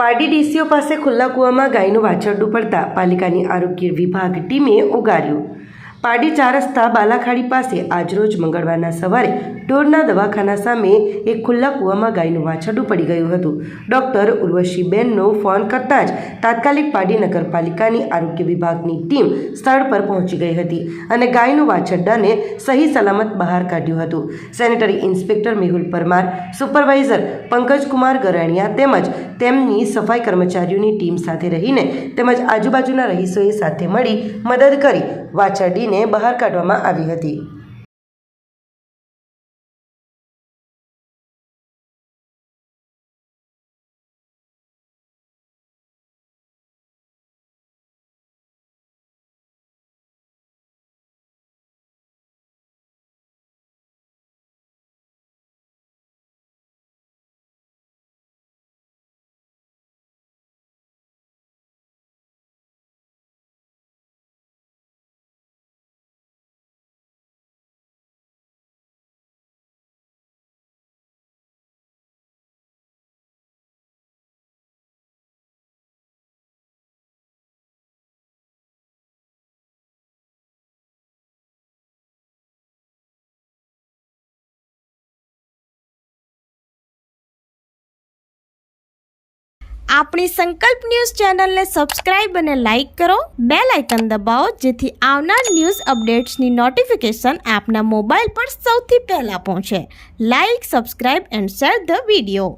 Pardi DCO પાસે ખુલ્લા કૂવામાં ગાયનું વાછરડું પડતા પાલિકાની આરોગ્ય વિભાગ ટીમે ઉગાર્યું। પારડી 4 રસ્તા બાલાખાડી પાસે આજરોજ મંગળવારના સવારે ઢોરના દવાખાના સામે એક ખુલ્લા કૂવામાં ગાયનું વાછરડું પડી ગયું હતું। ડૉક્ટર ઉર્વશીબેનનો ફોન કરતાં જ તાત્કાલિક પારડી નગરપાલિકાની આરોગ્ય વિભાગની ટીમ સ્થળ પર પહોંચી ગઈ હતી અને ગાયનું વાછરડાને સહી સલામત બહાર કાઢ્યું હતું। Sanitary inspector Mehul Parmar, supervisor Pankajkumar Garaniya તેમજ તેમની સફાઈ કર્મચારીઓની ટીમ સાથે રહીને તેમજ આજુબાજુના રહીશોએ સાથે મળી મદદ કરી વાછરડીને બહાર કાઢવામાં આવી હતી। આપણી સંકલ્પ ન્યૂઝ ચેનલને સબસ્ક્રાઇબ અને લાઇક કરો, બેલ આઇકન દબાવો જેથી આવનાર ન્યૂઝ અપડેટ્સની નોટિફિકેશન આપના મોબાઈલ પર સૌથી પહેલા પહોંચે। Like, subscribe and share the video.